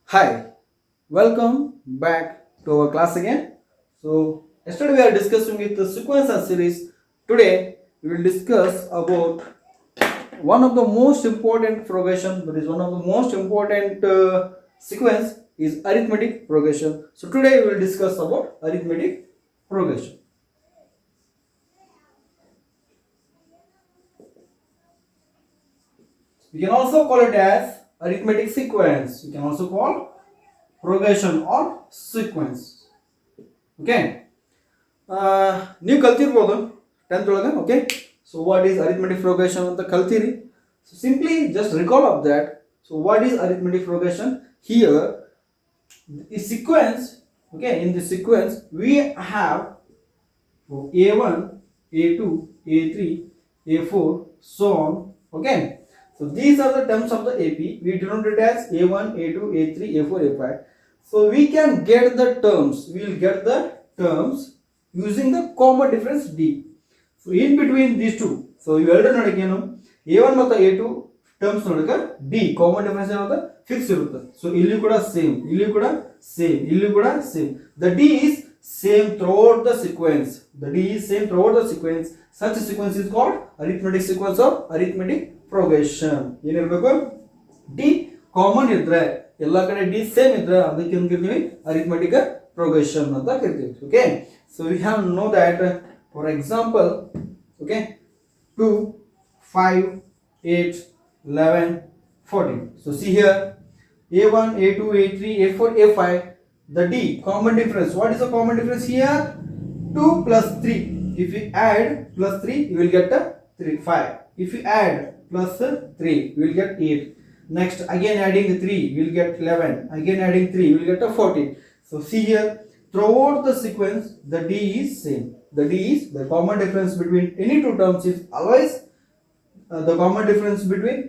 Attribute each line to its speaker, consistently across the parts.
Speaker 1: Hi, welcome back to our class again. So, yesterday we are discussing with the sequence and series. Today we will discuss about one of the most important progression, that is one of the most important sequence is arithmetic progression. So, today we will discuss about arithmetic progression. We can also call it as arithmetic sequence. You can also call progression or sequence. Okay. ನೀವು ಕಲ್ತಿರ್ಬೋದು 10th ಒಳಗೆ. Okay, so what is arithmetic progression ಅಂತ ಕಲ್ತಿರಿ. So simply just recall of that. So what is arithmetic progression? Here the sequence, okay, in the sequence we have a1, a2, a3, a4, so on. Okay, so these are the terms of the AP. We denote it as a1, a2, a3, a4, a5. So we can get the terms, we will get the terms using the common difference D. So in between these two, so ಇವೆರಡು ನಡುವೆ ಏನು a1 ಮತ್ತು a2 terms ನಡುವೆ D common difference ಏನಂತ fix ಇರುತ್ತೆ. So ಇಲ್ಲಿ ಕೂಡ same, ಇಲ್ಲಿ ಕೂಡ ಸೇಮ್, ಇಲ್ಲಿ ಕೂಡ same. The D is same throughout the sequence. The D is same throughout the sequence. Such a sequence is called arithmetic sequence or arithmetic progression. ಏನಿರಬೇಕು? D common ಇದ್ರೆ ಎಲ್ಲ ಕಡೆ D ಸೇಮ್ ಇದ್ರೆ ಅದಕ್ಕೆ ಏನು ಕರಿತೀವಿ? ಅರಿಥಮೆಟಿಕ್ progression ಅಂತ ಕರಿತೀವಿ. Okay, so we have know that for example, okay, 2, 5, 8, 11, 14. So see here a1, a2, a3, a4, a5, the D common difference. What is the common difference here? 2 plus 3. If you add plus 3 you will get a 3, 5. If you add plus 3 you will get 8. Next again adding 3 you will get 11. Again adding 3 you will get a 14. So see here, throughout the sequence the D is same. The D is the common difference between any two terms is always the common difference between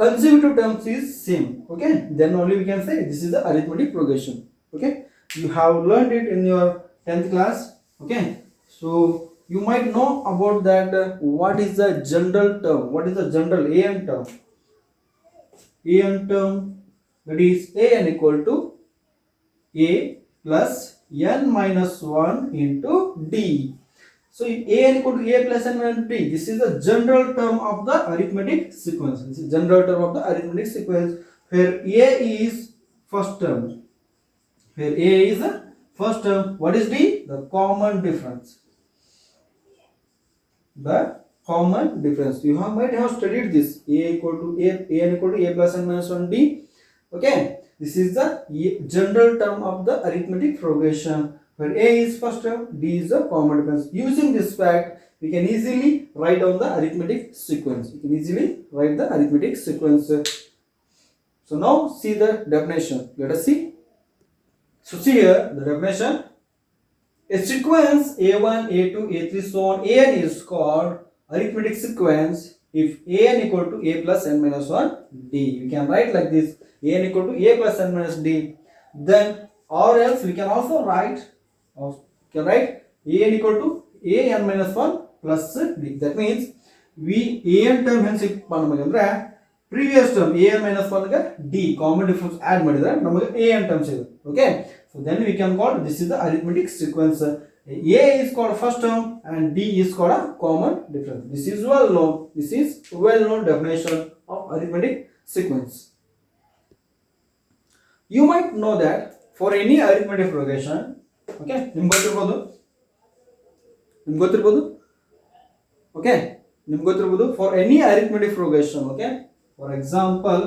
Speaker 1: consecutive terms is same. Okay, then only we can say this is the arithmetic progression. Okay, you have learned it in your 10th class. Okay, so you might know about that what is the general term, what is the general an term. An term, that is an equal to a plus n minus 1 into D. So an equal to a plus n minus D, this is the general term of the arithmetic sequence. This is general term of the arithmetic sequence where a is first term. Where a is the first term. What is D? The common difference. The common difference. You might have studied this. A equal to an equal to a plus n minus 1 D. Okay, this is the general term of the arithmetic progression where a is first term, D is the common difference. Using this fact we can easily write down the arithmetic sequence. We can easily write the arithmetic sequence. So now see the definition. Let us see. So see here the definition. A sequence a1, a2, a3, so on an is called arithmetic sequence if an equal to a plus n minus 1 D. We can write like this, an equal to a plus n minus D. Then or else we can also write an equal to a n minus 1 plus D. That means we an term hence ಅಂದ್ರೆ previous term an minus 1 ಗೆ D common difference add ಮಾಡಿದ್ರೆ ನಮಗೆ an terms ಇದೆ. Okay, so then we can call this is the arithmetic sequence. A is called first term and D is called a common difference. This is well known. This is well known definition of arithmetic sequence. You might know that for any arithmetic progression, okay, ನಿಮ್ಗೆ ಗೊತ್ತಿರ್ಬೋದು, okay, ನಿಮ್ಗೆ ಗೊತ್ತಿರ್ಬೋದು for any arithmetic progression. Okay, for example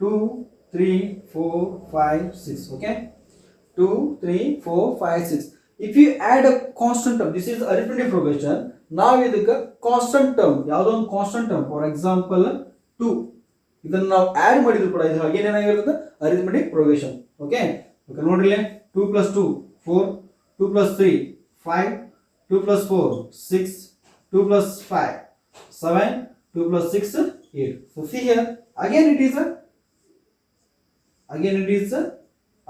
Speaker 1: 2, 3, 4, 5, 6. Okay, 2, 3, 4, 5, 6. If you add a constant term, this is arithmetic progression. Now ಇದಕ್ಕೆ constant term, ಯಾವುದೋ ಒಂದು constant term, for example 2, ಇದನ್ನು ನಾವು add ಮಾಡಿದ್ರು ಕೂಡ ಇದು ಹಾಗೆ ಏನಾಗಿರುತ್ತೆ arithmetic progression. Okay, ನೋಡ್ರಿ 2 plus 2 4, 2 plus 3 5, 2 plus 4 6, 2 plus 5 7, 2 plus 6 8. So see here again it is a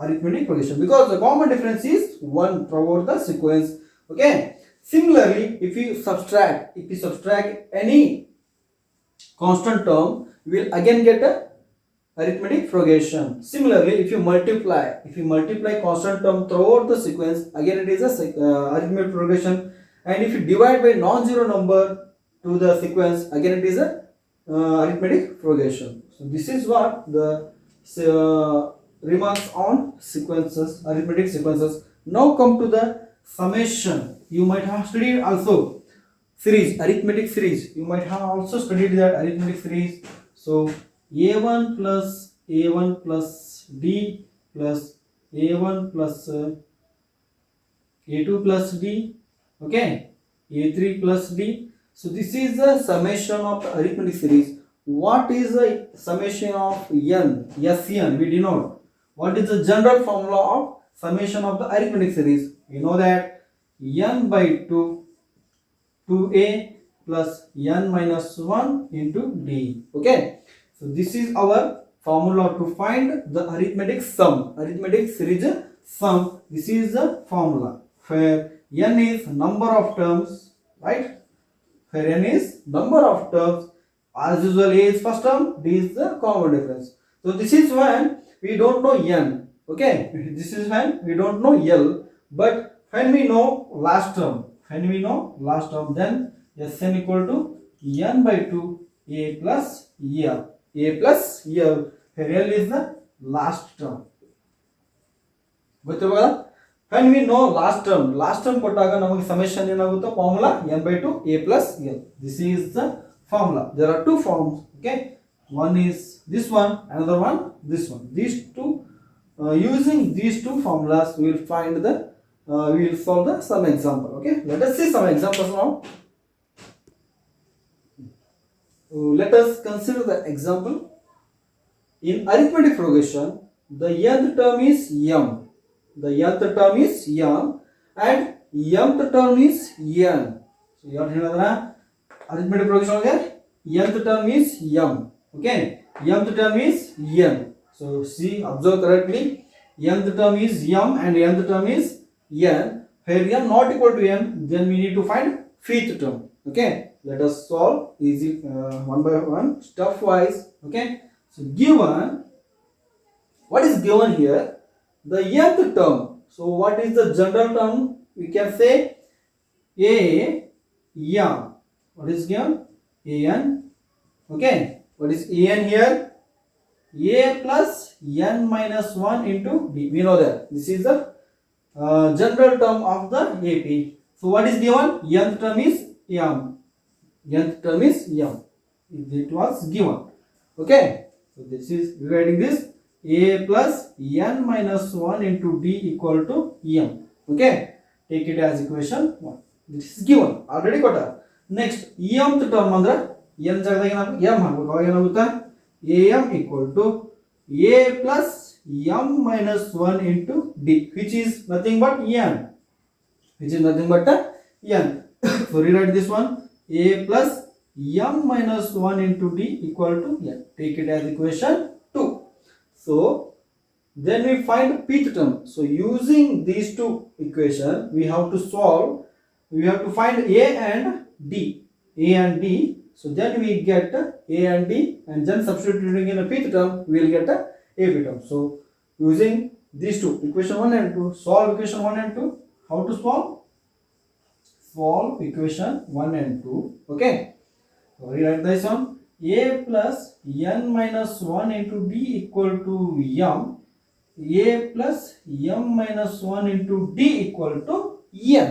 Speaker 1: arithmetic progression because the common difference is 1 throughout the sequence. Okay, similarly if you subtract any constant term, we will again get a arithmetic progression. Similarly, if you multiply constant term throughout the sequence, again it is a arithmetic progression. And if you divide by non-zero number to the sequence, again it is a arithmetic progression. So this is what the remarks on sequences, arithmetic sequences. Now come to the summation. You might have studied also series, arithmetic series. You might have also studied that arithmetic series. So a1 plus d plus a1 plus a2 plus d, okay, a3 plus d. So this is the summation of the arithmetic series. What is the summation of n? Sn we denote. What is the general formula of summation of the arithmetic series? We know that n by 2 2a plus n minus 1 into d. Okay, so this is our formula to find the arithmetic sum, arithmetic series sum. This is the formula where n is number of terms, right? Where n is number of terms. As usual, a is first term, d is the common difference. So this is when we don't know n. Okay, this is when we don't know l. But when we know last term, then Sn equal to n by 2 a plus l. A plus l. Here l is the last term. When we know last term ಕೊಟ್ಟಾಗ ನಮಗೆ summation ಏನಾಗುತ್ತೆ formula n by 2 a plus l. This is the formula. There are two forms. Okay, one is this one, another one this one. These two, using these two formulas, we will find the we will solve the some example. Okay, let us see some examples now. Let us consider the example. In arithmetic progression, the nth term is m. The nth term is m and mth term is n. So you are arithmetic progression again. Nth term is m. Okay, mth term is n. So see, observe correctly. Nth term is m and nth term is n. Where n not equal to n, then we need to find fifth term. Okay, let us solve easy one by one, stepwise. Okay, so given, what is given here? The nth term. So what is the general term? We can say a n. What is given? An. Okay, what is an here? A plus n minus 1 into d. We know that this is the general term of the AP. So what is given? Nth term is m. Nth term is m. It was given. Okay, so this is rewriting this. A plus n minus 1 into d equal to m. Okay, take it as equation 1. This is given already. Next, mth term andre n jagadaga namu m hagಬೇಕು. ಅವಾಗ ಏನಾಗುತ್ತೆ? am equal to a plus m minus 1 into d, which is nothing but n. So rewrite this one. A plus m minus 1 into d equal to n. Take it as equation 2. So then we find pth term. So using these two equations, we have to solve. We have to find a and d. So then we get a and d, and then substituting in a pth term, we will get a ap term. So using these two, equation 1 and 2, solve equation 1 and 2. How to solve? Solve equation 1 and 2. Okay, so rewrite this one. A plus n minus 1 into d equal to m. A plus m minus 1 into d equal to n.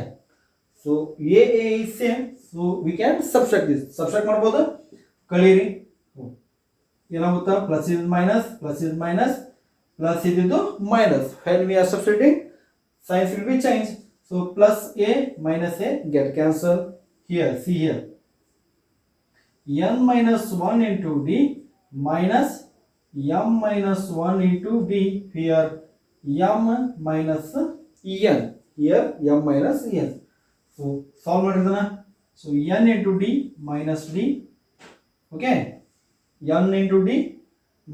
Speaker 1: So a is same, so we can subtract this. Subtract ಮಾಡಬಹುದು. ಕಳೀರಿ. ಏನಾಗುತ್ತೆ? Plus is minus, plus is minus. When we are substituting, signs will be changed. So plus a minus a get cancelled. Here, see here. n minus 1 into d minus m minus 1 into d. Here m minus n. Here m minus n. So solve ಮಾಡಿದನ. So n into d minus d. Okay, n into d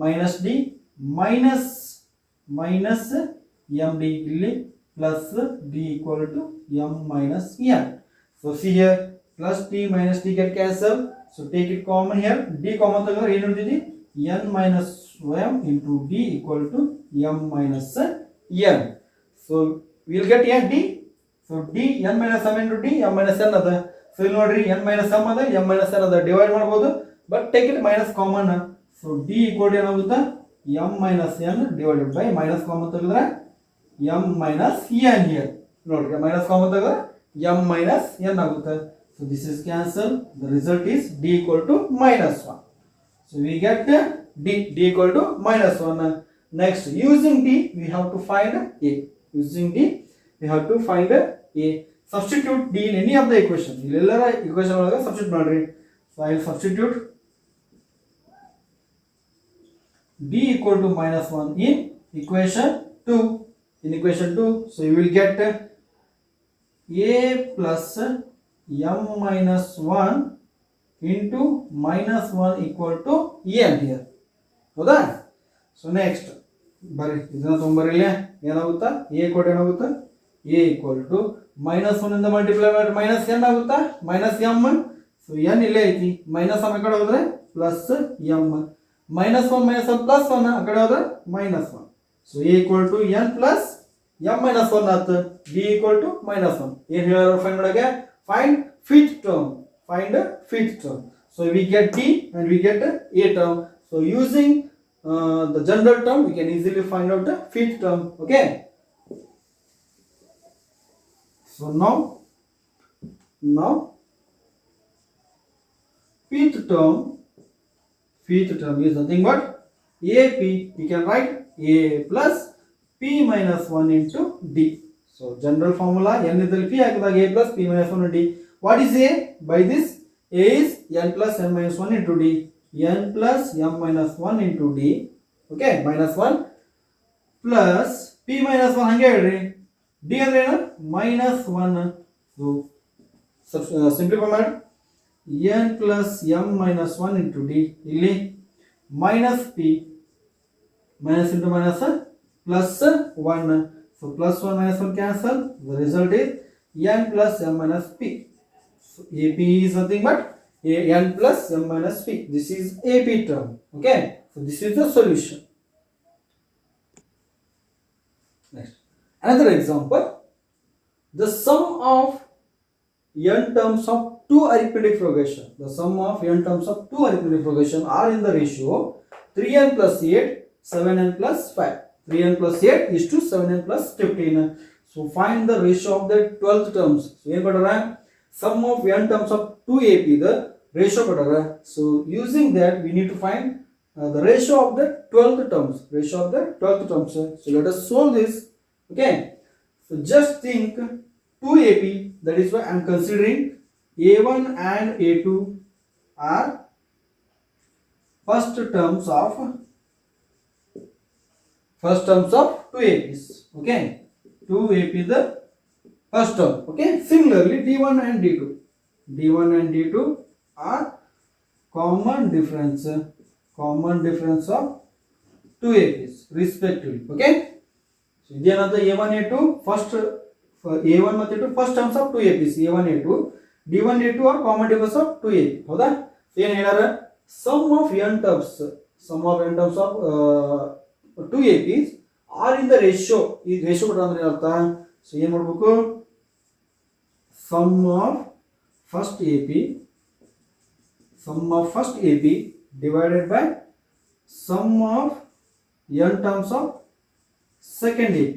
Speaker 1: minus d minus md ಇಲ್ಲಿ plus d equal to m minus n. So see here, plus d minus d get cancelled. So take it common here. D common ತಗೊಂಡ್ರೆ ಏನು ಉಳಿದಿದೆ? n minus m into d equal to m minus n. So we'll get n d. So d n minus m into d m minus n ಅದ. So ಇಲ್ಲಿ ನೋಡ್ರಿ n minus m ಅದ m minus n ಅದ, divide ಮಾಡಬಹುದು, but take it minus common. So d equal to ಏನಾಗುತ್ತೆ m minus n divided by minus common ತೆಗೆದ್ರೆ m minus n here. ನೋಡ್ರಿ minus common ತೆಗೆದ್ರೆ m minus n ಆಗುತ್ತೆ. So this is cancel. The result is d equal to minus 1. So we get d equal to minus 1. Next, using d we have to find a. Using d we have to find a. Substitute d in any of the equation. ಇಲ್ಲೆಲ್ಲರ equation ಒಳಗೆ substitute ಮಾಡ್ರಿ. So I will substitute d equal to minus 1 in equation 2. In equation 2, so you will get a plus m minus 1 into minus 1 equal to n here. ಹೌದಾ? So next ಬರ್ರಿ ಇದನ್ನ ತೊಂಬರಿಲ್ಲ, ಏನಾಗುತ್ತಾ a equal to ಏನಾಗುತ್ತಾ a equal to minus 1 ಇಂದ multiply ಮಾಡಿ minus n ಆಗುತ್ತಾ minus m. So n ಇಲ್ಲೇ ಐತಿ, minus m ಆ ಕಡೆ ಹೋದ್ರೆ plus m, minus 1 minus 1 plus 1 ಆ ಕಡೆ ಹೋದ್ರೆ minus 1. So a equal to n plus m minus 1 ಆಯ್ತು, d equal to minus 1. ಏನು ಹೇಳೋರು ಫೈಂಡ್ ಮಾಡೋಕೆ? Find fifth term. Find fifth term. So we get d and we get a term. So using the general term, we can easily find out the fifth term. Okay. So now fifth term is nothing but AP. We can write a plus p minus 1 into d. So general formula n is p ಹಾಕಿದಾಗ a plus p minus 1 into d. What is a? By this a is n plus n minus 1 into d. n plus m minus 1 into d. Okay, minus 1 plus p minus 1 ಹಂಗೆ ಹೇಳ್ರಿ. d ಅಂದ್ರೆ ಏನು? minus 1. So simplify ಮಾಡಿ n plus m minus 1 into d. ಇಲ್ಲಿ minus p minus into minus plus 1. So plus 1 minus 1 cancel. The result is n plus m minus p. So AP is nothing but n plus m minus p. This is AP term. Okay. So this is the solution. Next, another example. The sum of n terms of two arithmetic progression. The sum of n terms of two arithmetic progression are in the ratio 3n plus 8, 7n plus 5. 3n plus 8 is to 7n plus 15. So find the ratio of the 12th terms. So ಏನು ಕೊಟ್ಟರೆ? Sum of n terms of 2AP, the ratio ಕೊಟ್ಟರೆ. So using that we need to find the ratio of the 12th terms. Ratio of the 12th terms. So let us solve this. Okay. So just think 2AP, that is why I am considering A1 and A2 are first terms of 2APs. Okay, 2AP is the first term. Okay, similarly D1 and D2 are common difference of 2APs respectively. Okay, so idenada A1 A2 first A1 ಮತ್ತು A2 first terms of 2APs. A1 A2 D1 D2 are common difference of 2AP. ಹೌದಾ? ಏನು ಹೇಳಾರ? sum of n terms of 2APs are in the ratio. ಈ ratio ಕೊಟ್ಟ ಅಂದ್ರೆ ಏನರ್ಥ? So ಏನು ಮಾಡಬೇಕು? sum of first AP divided by sum of n terms of second AP.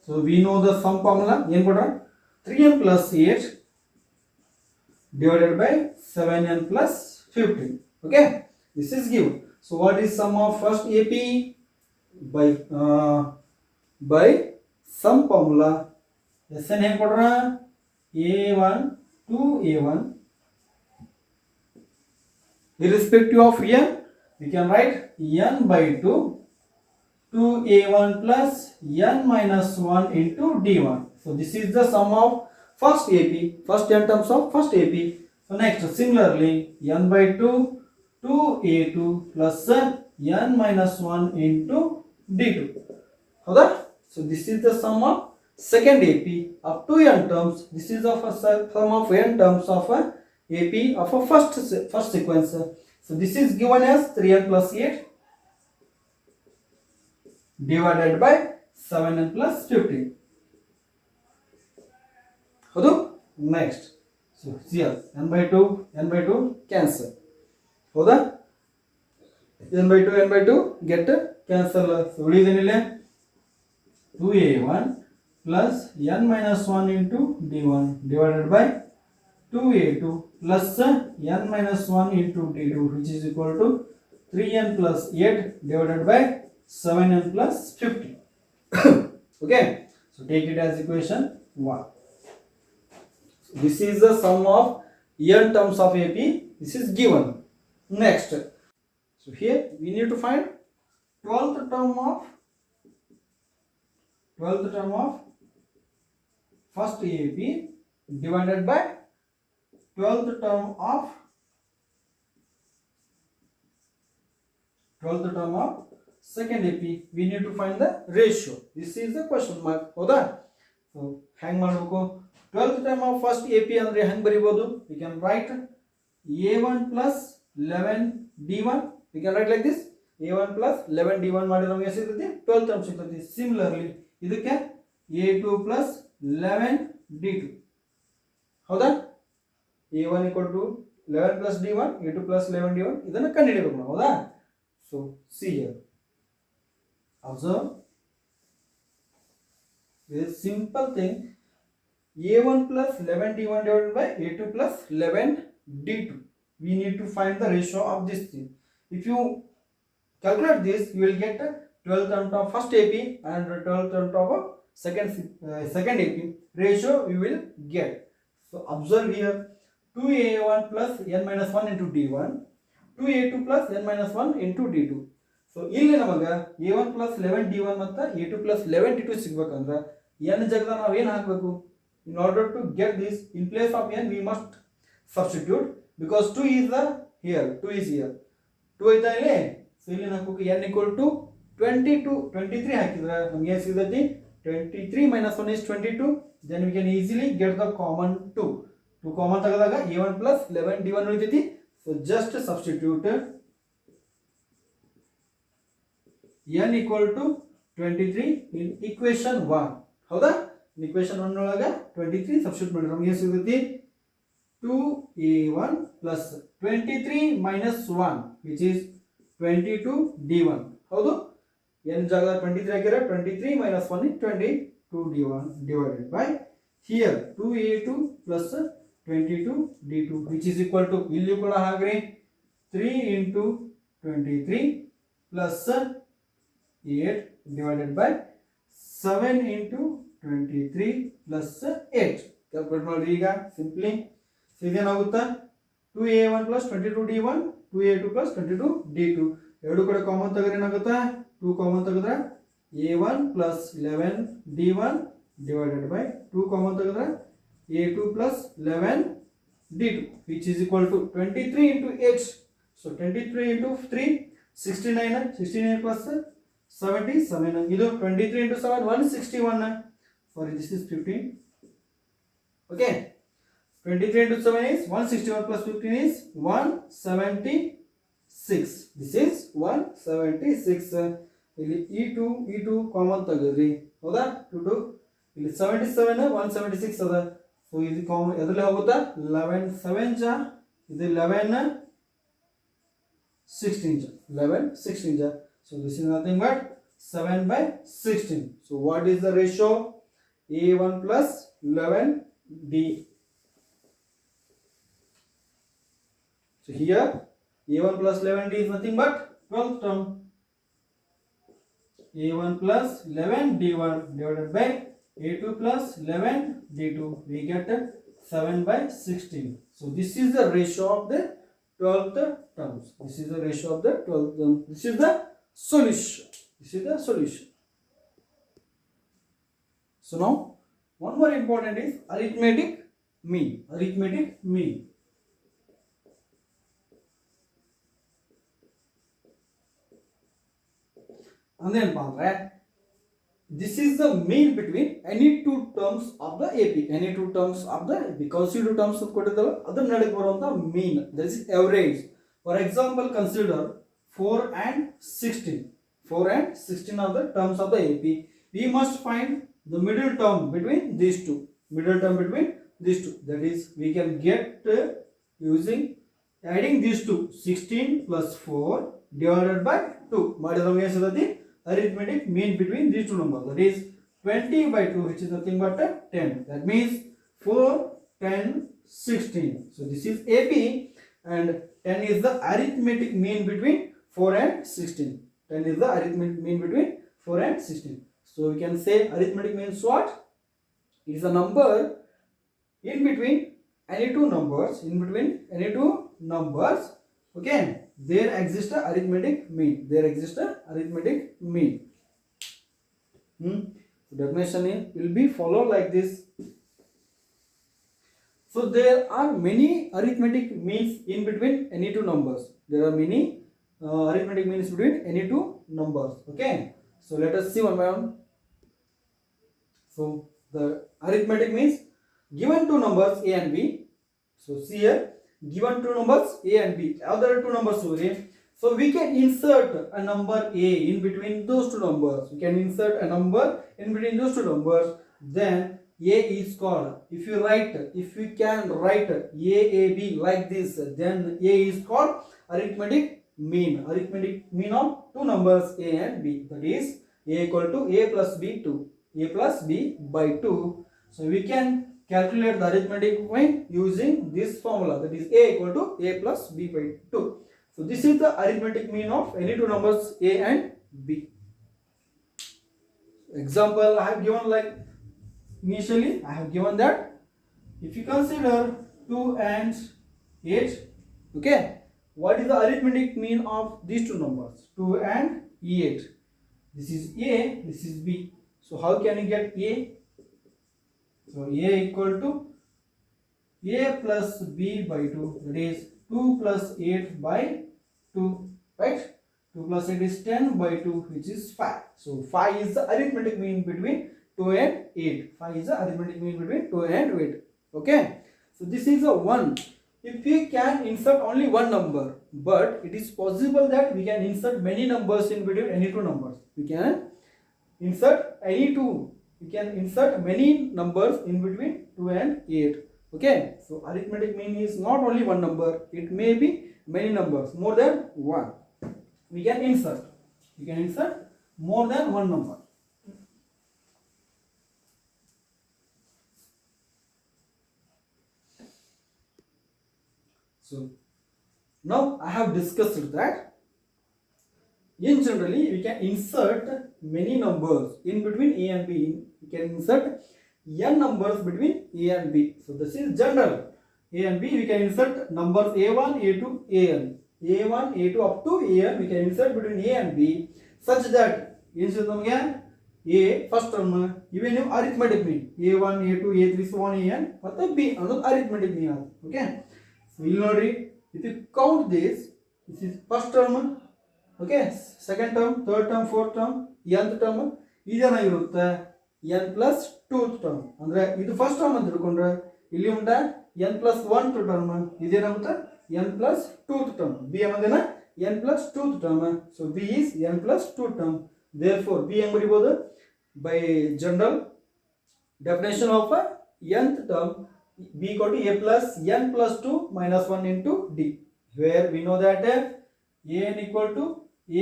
Speaker 1: So we know the sum formula. ಏನು ಕೊಟ್ಟ? 3n plus 8 divided by 7n plus 15. Okay, this is given. So what is sum of first AP? By sum formula. Sn ಏನು ಕೊಟ್ರ? A1 to A1 irrespective of n, we can write n by 2 to A1 plus n minus 1 into D1. So this is the sum of first AP, first n terms of first AP. So next, similarly, n by 2 to A2 plus n minus 1 into D2. So this is the sum of second AP of 2n terms. This is of a sum of n terms of a AP of a first sequence. So this is given as 3n plus 8 divided by 7n plus 15. Next. So here n by 2 cancel. n by 2 get cancel. So what is it? 2a1 plus n minus 1 into d1 divided by 2a2 plus n minus 1 into d2, which is equal to 3n plus 8 divided by 7n plus 50. Okay, so take it as equation 1. So this is the sum of n terms of AP. This is given. Next, so here we need to find 12th term of first AP divided by 12th term of second AP. We need to find the ratio. This is the question mark. So hang ಮಾಡಬೇಕು 12th term of first AP ಅಂದ್ರೆ ಹೆಂಗ್ ಬರಿಬಹುದು? We can write a1 plus 11 d1. We can write like this. a1 plus 11 d1 ಮಾಡಿದ್ರೆ ನಮಗೆ ಸಿಗುತ್ತೆ 12 term ಸಿಗುತ್ತೆ. Similarly ಇದಕ್ಕೆ a2 plus 11 d2. ಹೌದಾ? a1 equal to 11 plus d1, a2 plus 11 d1. ಇದನ್ನ ಕಂಡುಹಿಡಿಯಬೇಕು ನಾವು. ಹೌದಾ? So see here. Observe. This simple thing. a1 plus 11 d1 divided by a2 plus 11 d2. We need to find the ratio of this thing. If you calculate this, you will get 12 term of first AP and 12 term of second AP. Ratio we will get. So observe here 2a1 plus n minus 1 into d1, 2a2 plus n minus 1 into d2. So ಇಲ್ಲಿ ನಮಗೆ a1 plus 11 d1 ಮತ್ತು a2 plus 11 d2 ಸಿಗಬೇಕಂದ್ರೆ n ಜಾಗದಾಗ ನಾವು ಏನು ಹಾಕಬೇಕು? In order to get this, in place of n we must substitute, because 2 is here, 2 is here, 2 ಐತಾ ಇಲ್ಲಿ. So ಇಲ್ಲಿ ನಾವು n equal to 23 ಹಾಕಿದ್ರೆ ನಮಗೆ ಏನು ಸಿಗುತ್ತೆ? 23 minus 1 is 22. Then we can easily get the common 2. 2 common ತೆಗೆದಾಗ a1 plus 11 d1 ಉಳಿತೈತಿ. So just substitute n equal to 23 in equation 1. ಹೌದಾ? In equation 1 ಒಳಗ 23 ಸಬ್ಸ್ಟಿಟ್ಯೂಟ್ ಮಾಡಿದ್ರೆ ನಮಗೆ ಏನು ಸಿಗುತ್ತೆ? 2a1 plus 23 minus 1, which is 22 d1. ಹೌದು? n ಜಾಗ 23 ಹಾಕಿದ್ರೆ 23 minus 1 is 22 d1 divided by here 2a2 plus 22 d2, which is equal to ಇಲ್ಲಿ ಕೂಡ ಹಾಗ್ರಿ 3 into 23 plus 8 divided by 7 into 23 plus 8. Calculate ಮಾಡಿ ಈಗ simply. So ಇದೇನಾಗುತ್ತಾ? 2a1 plus 22 d1, 2a2 plus 22 d2. ಎರಡು ಕಡೆ common ತೆಗೆದ್ರೆ ಏನಾಗುತ್ತಾ? 2 ಕಾಮನ್ ತೆಗೆದ್ರೆ a1 plus 11 d1 divided by 2 common ತೆಗೆದ್ರೆ a2 plus 11 d2, which is equal to 23 into 8. So 23 into 3 69 plus 77. ಇದು 23 into 7 161. Sorry, this is 15. Okay, 23 into 7 is 161 plus 15 is 176. This is 176. ಇಲ್ಲಿ e2 common ತೆಗೆದ್ರಿ. ಹೌದಾ? 2 ಇಲ್ಲಿ 77 176 ಅದ. So ಇದು common ಎದರಲ್ಲಿ ಹೋಗುತ್ತಾ? 11 7 ಜಾ, ಇದು 11 16 ಜಾ, 11 16 ಜಾ. So this is nothing but 7 by 16. So what is the ratio? a1 plus 11 d. So here a1 plus 11 d is nothing but 12th term. a1 plus 11 d1 divided by a2 plus 11 d2. We get 7 by 16. So this is the ratio of the 12th terms. This is the ratio of the 12th term. This is the solution. This is the solution. So now one more important is arithmetic mean. Arithmetic mean. ಅಂದೇನಪ್ಪ ಅಂದ್ರೆ this is the mean between any two terms of the AP. Any two terms of the AP. Consider terms of ಕೊಟ್ಟಿದ್ದಲ್ಲ ಅದರ ನಡುವೆ ಬರುವಂತ mean. That is average. For example, consider 4 and 16. 4 and 16 are the terms of the AP. We must find the middle term between these two. Middle term between these two. That is, we can get using adding these two. 16 plus 4 divided by 2. ಮಾಡಿದ್ರೆ ನಮಗೆ ಏನು ಸಿಗುತ್ತೆ? Arithmetic mean between these two numbers, that is 20 by 2, which is nothing but 10. That means 4, 10, 16. So this is AP, and 10 is the arithmetic mean between 4 and 16. 10 is the arithmetic mean between 4 and 16. So we can say arithmetic means what? It is a number in between any two numbers. In between any two numbers, okay, there exists a arithmetic mean. There exists a arithmetic mean. So definition will be followed like this. So there are many arithmetic means in between any two numbers. There are many arithmetic means between any two numbers. Okay. So let us see one by one. So the arithmetic means given two numbers A and B. So see here. Given two numbers A and B, other two numbers sorry. So we can insert a number A in between those two numbers. We can insert a number in between those two numbers. Then A is called. If we can write AAB like this, then A is called arithmetic mean. Arithmetic mean of two numbers A and B. That is A equal to A plus B 2. A plus B by 2. So we can calculate the arithmetic mean using this formula, that is A equal to A plus B by 2. So this is the arithmetic mean of any two numbers A and B. Example I have given, like initially I have given that if you consider 2 and 8, okay, what is the arithmetic mean of these two numbers? 2 and 8. This is A, this is B. So how can you get A? So A equal to A plus B by 2, that is 2 plus 8 by 2, right? 2 plus 8 is 10 by 2, which is 5. So 5 is the arithmetic mean between 2 and 8. 5 is the arithmetic mean between 2 and 8. Okay. So this is a 1. If we can insert only one number, but it is possible that we can insert many numbers in between any two numbers. We can insert any two. We can insert many numbers in between 2 and 8. Okay. So arithmetic mean is not only one number. It may be many numbers, more than one. We can insert. We can insert more than one number. So now I have discussed that in generally we can insert many numbers in between A and B. We can insert n numbers between A and B. So this is general. A and B, we can insert numbers A1, A2, AN. A1, A2 up to AN we can insert between A and B such that A first term even if arithmetic mean A1, A2, A3, so on AN, but the B another arithmetic mean. Okay. So you know, if you count this is first term, okay, second term, third term, fourth term, nth term, ಇದೇನಾಗಿರುತ್ತೆ n plus 2th term. ಅಂದ್ರೆ ಇದು first term ಅಂತ ತಿಳ್ಕೊಂಡ್ರೆ ಇಲ್ಲಿ ಉಂಟಾ n plus 1th term, ಇದೇನಾಗುತ್ತೆ n plus 2th term. b ಅನ್ನೋದೇನ n plus 2th term. So b is n plus 2th term. Therefore b ಹೆಂಗ್ ಬರೀಬಹುದು? By general definition of nth term, b equal to a plus n plus 2 minus 1 into d, where we know that an equal to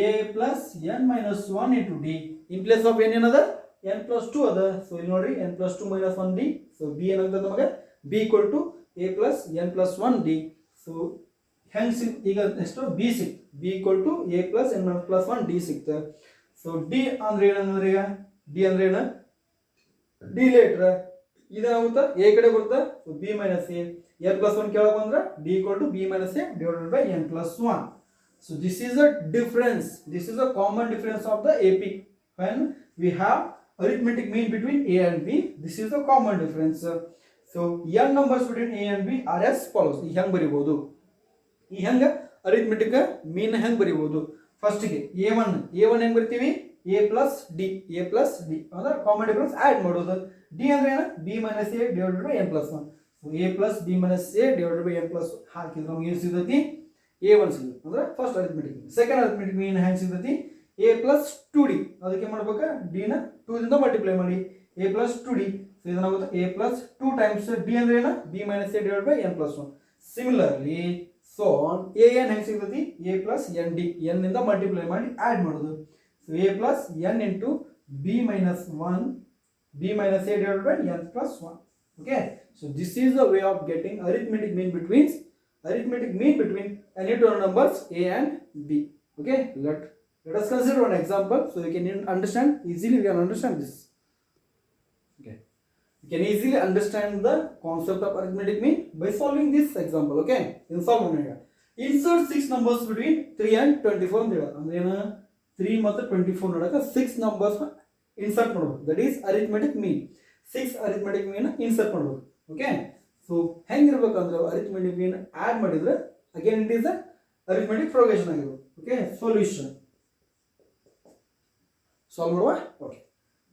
Speaker 1: a plus n minus 1 into d. In place of n another n plus 2 other, so you know n plus 2 minus 1 d. So b ಏನಾಗುತ್ತೆ ನಮಗೆ b equal to a plus n plus 1 d. So hence ಈಗ ಎಷ್ಟು b ಸಿಕ್ತು, b equal to a plus n plus 1 d ಸಿಕ್ತು. So d ಅಂದ್ರೆ ಏನಂದ್ರೆ ಈಗ d ಅಂದ್ರೆ ಏನು, d ಲೇಟರ್ ಇದೇನಾಗುತ್ತೆ a ಕಡೆ ಬರುತ್ತೆ, so b minus a, n plus 1 ಕೆಳಗೆ ಬಂದ್ರೆ d equal to b minus a divided by n plus 1. So this is a difference, this is a common difference of the AP. When we have arithmetic mean between A and B, this is the common difference. So n numbers between A and B are as follows. ಈ ಹೆಂಗ್ ಬರಿಬಹುದು, ಈ ಹೆಂಗ arithmetic mean ಹೆಂಗ್ ಬರಿಬಹುದು? First ಗೆ a1 ಹೆಂಗ್ ಬರಿತೀವಿ, a plus d ಅಂದ್ರೆ common difference add ಮಾಡೋದು. d ಅಂದ್ರೆ ಏನು b minus a divided by n plus 1. So a plus b minus a divided by n plus 1 ಹಾಕಿದ್ರೆ ನಮಗೆ ಏನು ಸಿಗುತ್ತೆ a1 ಸಿಗುತ್ತೆ ಅಂದ್ರೆ ಫಸ್ಟ್ ಅರಿಥಮೆಟಿಕ್. ಸೆಕೆಂಡ್ ಅರಿಥಮೆಟಿಕ್ ಮೀನ್ ಹೆಂಗೆ ಸಿಗುತ್ತೆ a plus 2d ಅದಕ್ಕೆ ಮಾಡ್ಬೇಕಾ d ನ 2 ದಿಂದ ಮಲ್ಟಿಪ್ಲೈ ಮಾಡಿ a plus 2d. ಸೊ ಇದನ್ನಾಗುತ್ತೆ a plus 2 times d ಅಂದ್ರೆ ಏನು b minus a divided by n plus 1. Similarly so a n ಹೆಂಗೆ ಸಿಗುತ್ತೆ a plus nd n ಇಂದ ಮಲ್ಟಿಪ್ಲೈ ಮಾಡಿ ಆಡ್ ಮಾಡೋದು. So a plus n into b minus 1 b minus a divided by n plus 1. Okay, so this is the way of getting arithmetic mean between any two numbers a and b. Okay, let us consider one example so we can understand easily. We can understand this. Okay, we can easily understand the concept of arithmetic mean by solving this example. Okay, in solve insert 6 numbers between 3 and 24 ಅಂದ್ರೆ 3 ಮತ್ತು 24 ನಡುವೆ 6 numbers insert ಮಾಡಬೇಕು. That is arithmetic mean. 6 arithmetic mean insert ಮಾಡಬೇಕು. Okay, so ಹೆಂಗಿರ್ಬೇಕಂದ್ರೆ arithmetic ಮೀನ್ add ಮಾಡಿದ್ರೆ again it is a arithmetic progression ಆಗಿರ್ಬೇಕು. Okay, solution solve ಮಾಡುವ. Okay,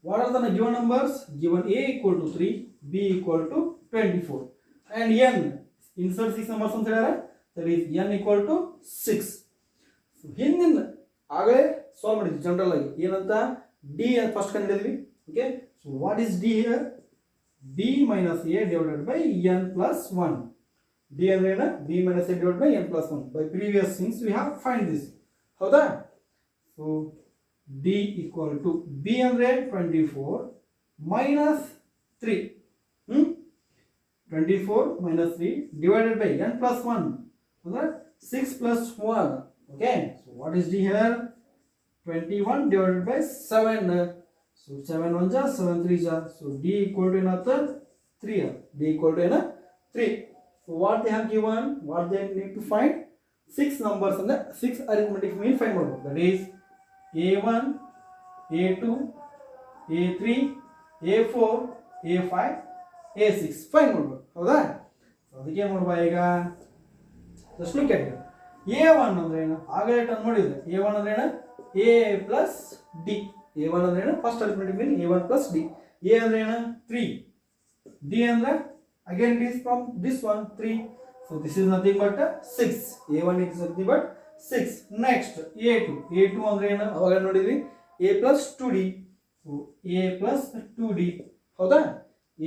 Speaker 1: what are the given numbers? Given a equal to 3, b equal to 24 and n insert 6 numbers ಅಂತ ಹೇಳ್ಯಾರ. That is n equal to 6. So ಹಿಂದಿನ ಆಗಲೇ solve ಮಾಡಿದ್ವಿ general ಆಗಿ ಏನಂತ d first ಕಂಡಿದ್ವಿ. Okay, so what is d here? b minus a divided by n plus 1. d ಅಂದ್ರೆ ಏನು b minus a divided by n plus 1. by previous things we have find this. ಹೌದಾ? So d equal to b ಅಂದ್ರೆ 24 minus 3 24 minus 3 divided by n plus 1 ಅಂದ್ರೆ 6 plus 1. Okay, so what is d here? 21 divided by 7. So 7 1 ja 7 3 ja. So d equal to another 3. d equal to 3. So what they have given, what they need to find? 6 numbers and the 6 arithmetic mean find ಮಾಡಬೇಕು. That is a1 a2 a3 a4 a5 a6 find ಮಾಡಬೇಕು. ಹೌದಾ? ಅದಕ್ಕೆ ಏನು ಮಾಡಬೇಕು ಈಗ? just look at it. a1 ಅಂದ್ರೆ ಏನು ಆಗಲೇ ಟರ್ನ್ ಮಾಡಿದ್ರೆ a1 ಅಂದ್ರೆ ಏನು a plus d. a1 ಅಂದ್ರೆ ಏನು first arithmetic mean a1 plus d. a ಅಂದ್ರೆ ಏನು 3, d ಅಂದ್ರೆ again it is from this one 3. so this is nothing but 6. a1 is nothing but 6. next a2 ಅಂದ್ರೆ ಏನು ಅವಾಗ ನೋಡಿದ್ವಿ a plus 2d. so a plus 2d. ಹೌದಾ?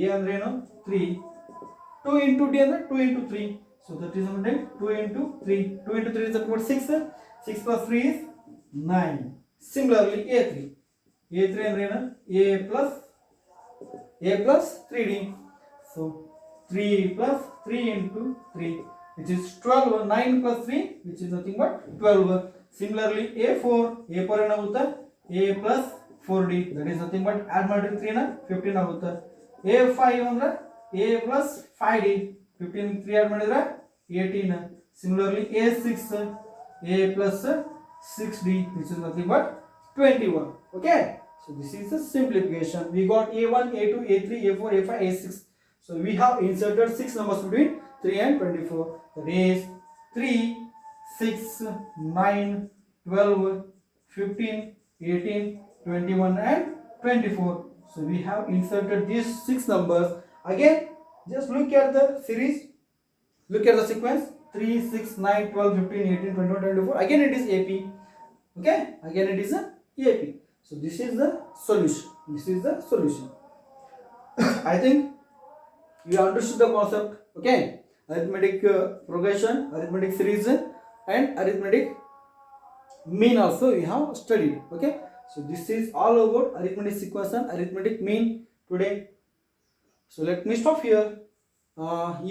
Speaker 1: a ಅಂದ್ರೆ ಏನು 3, 2 into d ಅಂದ್ರೆ 2 into 3. so that is nothing 2 into 3. 2 into 3 is about 6. 6 plus 3 is 9. Similarly a3 ಅಂದ್ರೆ ಏನು a plus 3d. so 3 plus 3 into 3 which is 12. 9 plus 3 which is nothing but 12. Similarly a4 ಏನಾಗುತ್ತೆ a plus 4d. that is nothing but add ಮಾಡಿದ್ರೆ 3 ನ 15 ಆಗುತ್ತೆ. a5 ಅಂದ್ರೆ a plus 5d. 15 3 add ಮಾಡಿದ್ರೆ 18. Similarly a6 a plus 6d which is nothing but 21. okay, so this is the simplification. We got a1 a2 a3 a4 a5 a6. so we have inserted 6 numbers between 3 and 24. that is 3 6 9 12 15 18 21 and 24. so we have inserted these 6 numbers. again just look at the series, look at the sequence 3 6 9 12 15 18 21 24. again it is ap. okay, again it is a ap. so this is the solution. I think you understood the concept. okay, arithmetic progression, arithmetic series and arithmetic mean also we have studied. okay, so this is all about arithmetic sequence and arithmetic mean today. so let me stop here.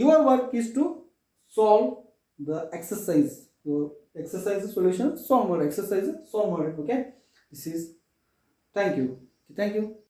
Speaker 1: Your work is to solve the exercise. Your exercise solution solve more exercise solve more. okay, this is thank you.